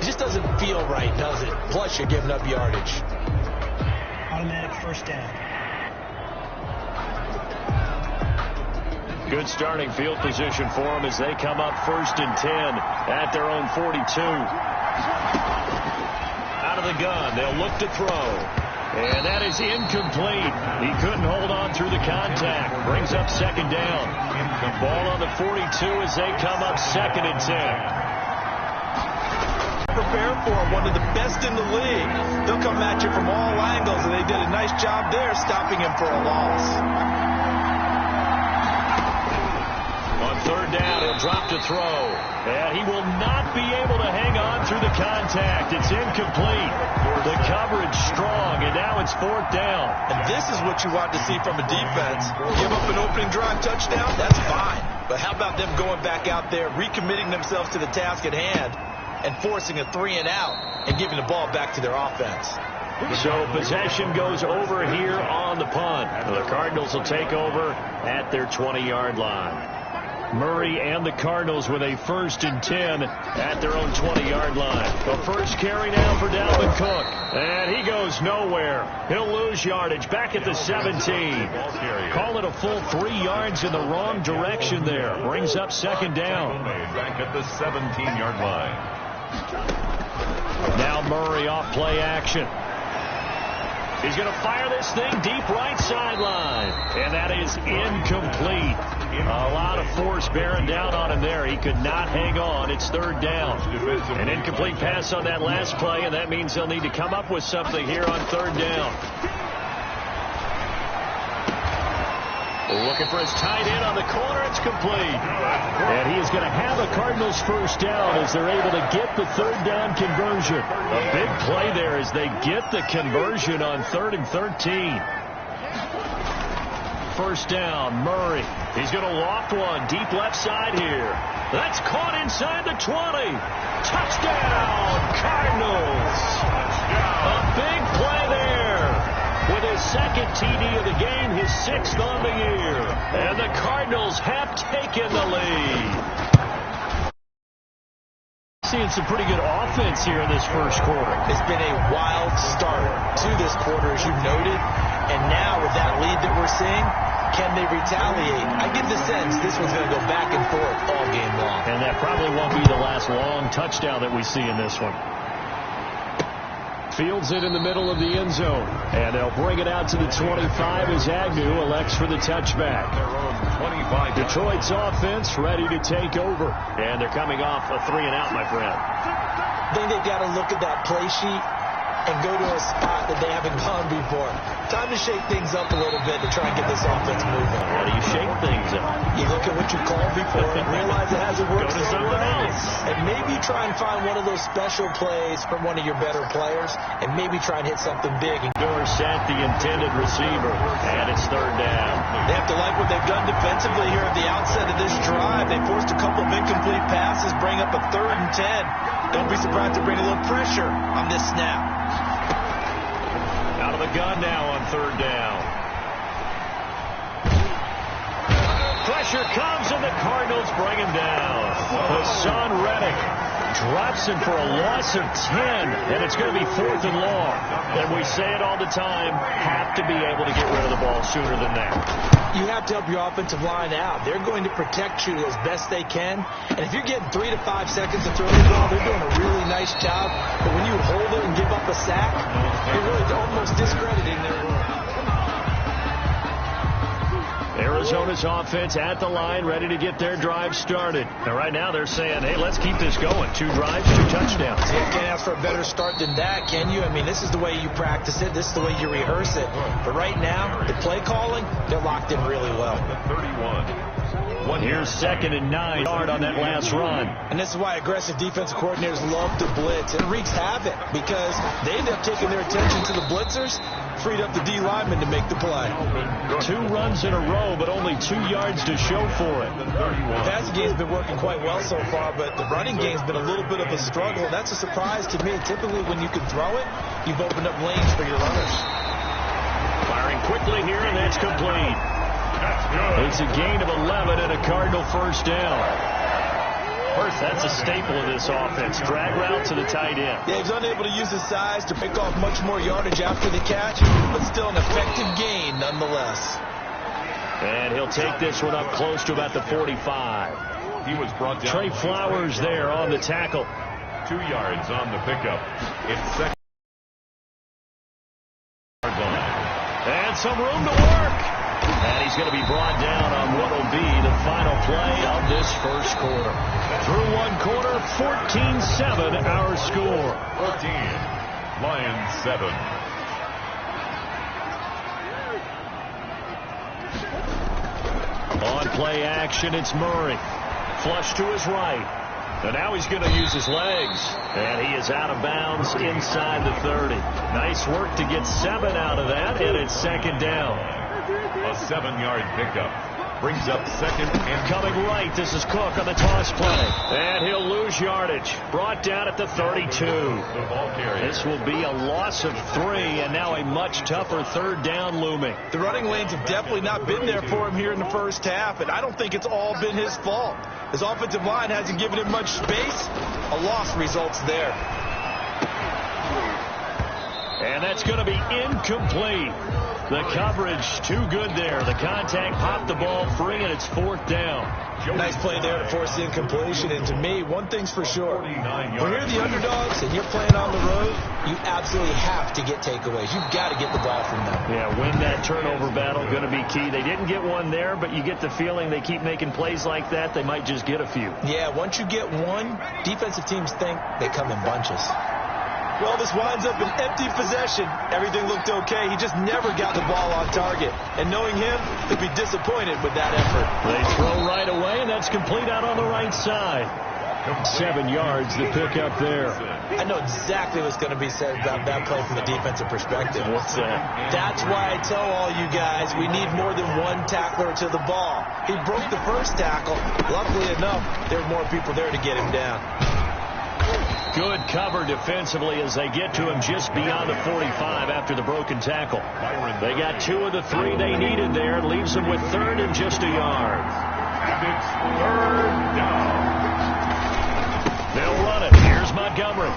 just doesn't feel right, does it? Plus, you're giving up yardage. Automatic first down. Good starting field position for them as they come up 1st and 10 at their own 42. Out of the gun, they'll look to throw. And that is incomplete. He couldn't hold on through the contact. Brings up 2nd down. Ball on the 42 as they come up 2nd and 10. Prepare for him, one of the best in the league. They'll come at you from all angles, and they did a nice job there stopping him for a loss. On 3rd down, he'll drop to throw. And he will not be able to hang on through the contact. It's incomplete. The coverage strong, and now it's 4th down. And this is what you want to see from a defense. Give up an opening drive touchdown, that's fine. But how about them going back out there, recommitting themselves to the task at hand, and forcing a 3-and-out and giving the ball back to their offense. So possession goes over here on the punt. The Cardinals will take over at their 20-yard line. Murray and the Cardinals with a 1st and 10 at their own 20-yard line. The first carry now for Dalvin Cook. And he goes nowhere. He'll lose yardage back at the 17. Call it a full 3 yards in the wrong direction there. Brings up 2nd down. Back at the 17-yard line. Now Murray off play action. He's going to fire this thing deep right sideline. And that is incomplete. A lot of force bearing down on him there. He could not hang on. It's 3rd down. An incomplete pass on that last play, and that means they'll need to come up with something here on 3rd down. Looking for his tight end on the corner. It's complete. And he is going to have a Cardinals 1st down as they're able to get the 3rd down conversion. A big play there as they get the conversion on 3rd and 13. 1st down, Murray. He's going to loft one deep left side here. That's caught inside the 20. Touchdown, Cardinals. A big play there. With his 2nd TD of the game, his 6th on the year. And the Cardinals have taken the lead. Seeing some pretty good offense here in this 1st quarter. It's been a wild start to this quarter, as you noted. And now with that lead that we're seeing, can they retaliate? I get the sense this one's going to go back and forth all game long. And that probably won't be the last long touchdown that we see in this one. Fields it in the middle of the end zone. And they'll bring it out to the 25 as Agnew elects for the touchback. Detroit's offense ready to take over. And they're coming off a 3-and-out, my friend. I think they've got to look at that play sheet and go to a spot that they haven't gone before. Time to shake things up a little bit to try and get this offense moving. How do you shake things up? You look at what you called before and realize it hasn't worked Go to something else. And maybe try and find one of those special plays from one of your better players and maybe try and hit something big. Dorsett, the intended receiver, and it's 3rd down. They have to like what they've done defensively here at the outset of this drive. They forced a couple of incomplete passes, bring up a 3rd and 10. Don't be surprised to bring a little pressure on this snap. Out of the gun now on 3rd down. Pressure comes, and the Cardinals bring him down. Hassan Reddick drops him for a loss of 10, and it's going to be 4th and long. And we say it all the time, have to be able to get rid of the ball sooner than that. You have to help your offensive line out. They're going to protect you as best they can. And if you're getting 3 to 5 seconds to throw the ball, they're doing a really nice job. But when you hold it and give up a sack, you're really almost discrediting their work. Arizona's offense at the line, ready to get their drive started. And right now they're saying, hey, let's keep this going. 2 drives, 2 touchdowns. You can't ask for a better start than that, can you? I mean, this is the way you practice it. This is the way you rehearse it. But right now, the play calling, they're locked in really well. 31. Here's 2nd and 9 yard on that last run. And this is why aggressive defensive coordinators love to blitz. It wreaks havoc because they end up taking their attention to the blitzers, freed up the D lineman to make the play. 2 runs in a row, but only 2 yards to show for it. The passing game's been working quite well so far, but the running game's been a little bit of a struggle. And that's a surprise to me. Typically, when you can throw it, you've opened up lanes for your runners. Firing quickly here, and that's complete. It's a gain of 11 and a Cardinal 1st down. First, that's a staple of this offense. Drag route to the tight end. Yeah, he's unable to use his size to pick off much more yardage after the catch, but still an effective gain nonetheless. And he'll take this one up close to about the 45. He was brought down. Trey Flowers there on the tackle. 2 yards on the pickup. It's second. And some room to work. And he's going to be brought down on what will be the final play of this first quarter. Through one quarter, 14-7 our score. 14. Lions 7. On play action, it's Murray. Flush to his right. And now he's going to use his legs. And he is out of bounds inside the 30. Nice work to get 7 out of that, and it's second down. A 7-yard pickup. Brings up second and coming right. This is Cook on the toss play. And he'll lose yardage. Brought down at the 32. The ball carrier. This will be a loss of 3, and now a much tougher third down looming. The running lanes have definitely not been there for him here in the first half, and I don't think it's all been his fault. His offensive line hasn't given him much space. A loss results there. And that's going to be incomplete. The coverage too good there. The contact popped the ball free, and it's fourth down. Nice play there to force the incompletion. And to me, one thing's for sure. When you're the underdogs and you're playing on the road, you absolutely have to get takeaways. You've got to get the ball from them. Yeah, win that turnover battle, going to be key. They didn't get one there, but you get the feeling they keep making plays like that, they might just get a few. Yeah, once you get one, defensive teams think they come in bunches. Well, this winds up an empty possession. Everything looked okay. He just never got the ball on target. And knowing him, he'll be disappointed with that effort. They throw right away, and that's complete out on the right side. 7 yards, the pickup there. I know exactly what's going to be said about that play from a defensive perspective. What's that? That's why I tell all you guys we need more than one tackler to the ball. He broke the first tackle. Luckily enough, there were more people there to get him down. Good cover defensively as they get to him just beyond the 45 after the broken tackle. They got 2 of the 3 they needed there. Leaves them with third and just a yard. And it's third down. They'll run it. Here's Montgomery.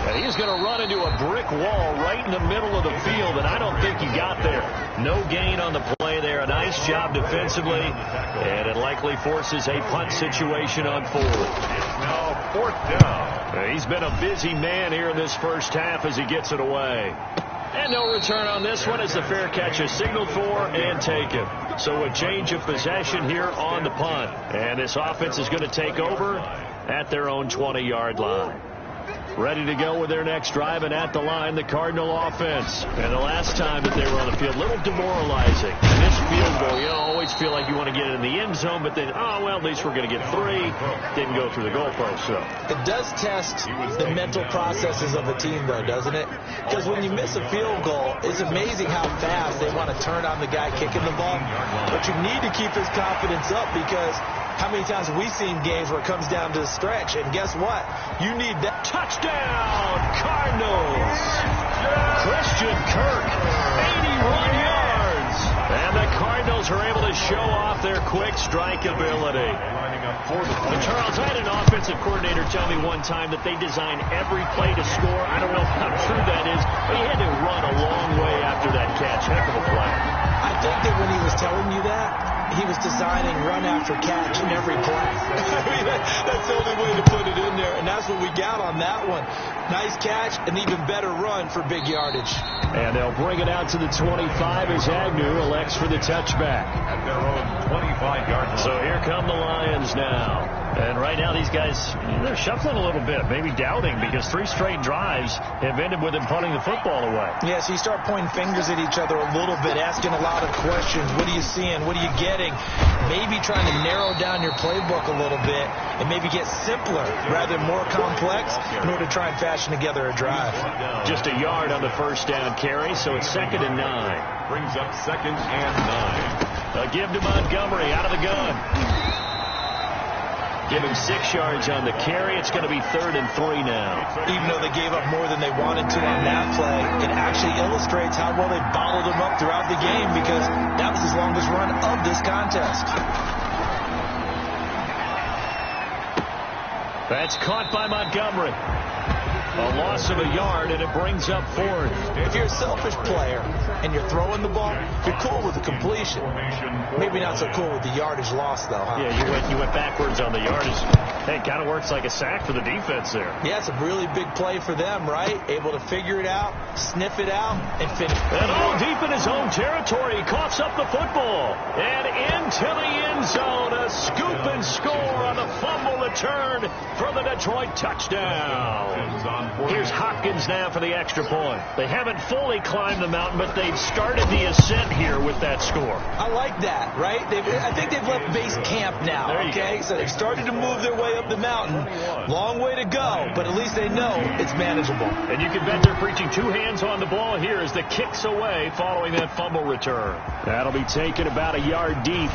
And he's going to run into a brick wall right in the middle of the field, and I don't think he got there. No gain on the play there. A nice job defensively, and it likely forces a punt situation on forward. It's now fourth down. He's been a busy man here in this first half as he gets it away. And no return on this one as the fair catch is signaled for and taken. So a change of possession here on the punt. And this offense is going to take over at their own 20-yard line. Ready to go with their next drive, and at the line, the Cardinal offense. And the last time that they were on the field, a little demoralizing. And this field goal, you always feel like you want to get it in the end zone, but then, oh, well, at least we're going to get 3. Didn't go through the goalpost, so. It does test the mental processes of a team, though, doesn't it? Because when you miss a field goal, it's amazing how fast they want to turn on the guy kicking the ball. But you need to keep his confidence up, because how many times have we seen games where it comes down to the stretch? And guess what? You need that. Touchdown, Cardinals. Christian Kirk, 81 yards. And the Cardinals are able to show off their quick strike ability. Charles, I had an offensive coordinator tell me one time that they design every play to score. I don't know how true that is, but he had to run a long way after that catch. Heck of a play. I think that when he was telling you that, he was designing run after catch in every play. I mean, that's the only way to put it in there, and that's what we got on that one. Nice catch, an even better run for big yardage. And they'll bring it out to the 25 as Agnew elects for the touchback. At their own 25-yard line. So here come the Lions now. And right now these guys, they're shuffling a little bit, maybe doubting, because 3 straight drives have ended with them punting the football away. Yeah, so you start pointing fingers at each other a little bit, asking a lot of questions. What are you seeing? What are you getting? Maybe trying to narrow down your playbook a little bit and maybe get simpler rather than more complex in order to try and fashion together a drive. Just a yard on the first down carry, so it's 2nd and 9. Brings up 2nd and 9. A give to Montgomery out of the gun. Give him 6 yards on the carry. It's going to be 3rd and 3 now. Even though they gave up more than they wanted to on that play, it actually illustrates how well they bottled them up throughout the game, because that was his longest run of this contest. That's caught by Montgomery. A loss of a yard, and it brings up fourth. If you're a selfish player and you're throwing the ball, you're cool with the completion. Maybe not so cool with the yardage loss, though, huh? Yeah, you went backwards on the yardage. Hey, it kind of works like a sack for the defense there. Yeah, it's a really big play for them, right? Able to figure it out, sniff it out, and finish. And all deep in his own territory, he coughs up the football. And into the end zone, a scoop and score on the fumble return for the Detroit touchdown. Here's Hopkins now for the extra point. They haven't fully climbed the mountain, but they've started the ascent here with that score. I like that, right? I think they've left base camp now, okay? So they've started to move their way up the mountain. Long way to go, but at least they know it's manageable. And you can bet they're preaching two hands on the ball here as the kick's away following that fumble return. That'll be taken about a yard deep.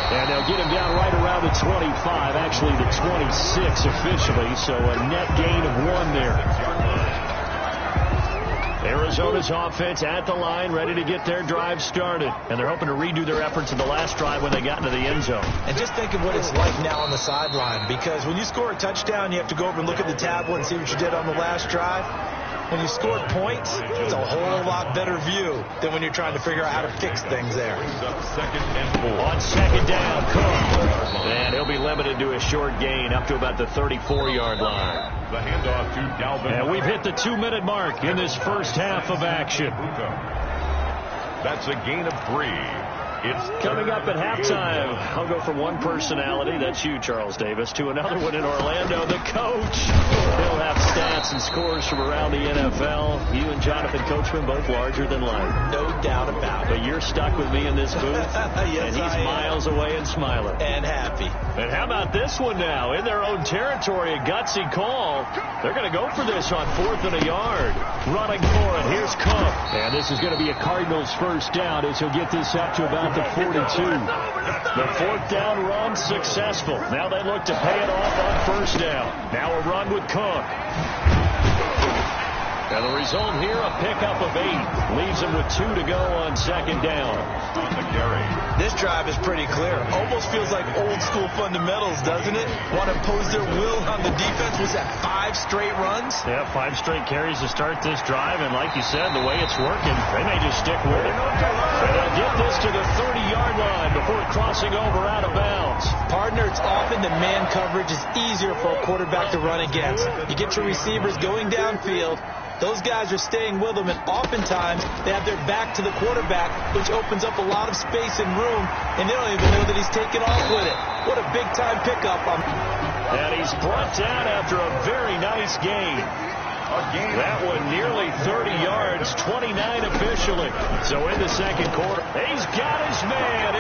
And they'll get him down right around the 25, actually the 26 officially, so a net gain of 1 there. Arizona's offense at the line, ready to get their drive started. And they're hoping to redo their efforts in the last drive when they got into the end zone. And just think of what it's like now on the sideline, because when you score a touchdown, you have to go over and look at the tablet and see what you did on the last drive. When you score points, it's a whole lot better view than when you're trying to figure out how to fix things there. On second down, Cook. And he'll be limited to a short gain up to about the 34-yard line. The handoff to Dalvin. And we've hit the 2-minute mark in this first half of action. That's a gain of 3. It's coming up at halftime. I'll go from one personality, that's you, Charles Davis, to another one in Orlando, the coach. He'll have stats and scores from around the NFL. You and Jonathan Coachman both larger than life. No doubt about it. But you're stuck with me in this booth, yes, and he's miles away and smiling. And happy. And how about this one now? In their own territory, a gutsy call. They're going to go for this on 4th and a yard. Running for it, here's Cook. And this is going to be a Cardinals first down as he'll get this up to about the 42. The 4th down run successful. Now they look to pay it off on first down. Now a run with Cook. And the result here, a pickup of 8. Leaves them with 2 to go on second down. This drive is pretty clear. Almost feels like old school fundamentals, doesn't it? Want to impose their will on the defense. Was that 5 straight runs? Yeah, 5 straight carries to start this drive. And like you said, the way it's working, they may just stick with it. And they'll get this to the 30-yard line before crossing over out of bounds. Partner, it's often the man coverage is easier for a quarterback to run against. You get your receivers going downfield. Those guys are staying with them, and oftentimes they have their back to the quarterback, which opens up a lot of space and room, and they don't even know that he's taken off with it. What a big-time pickup. And he's brought down after a very nice gain. That one nearly 30 yards, 29 officially. So in the second quarter, he's got his man.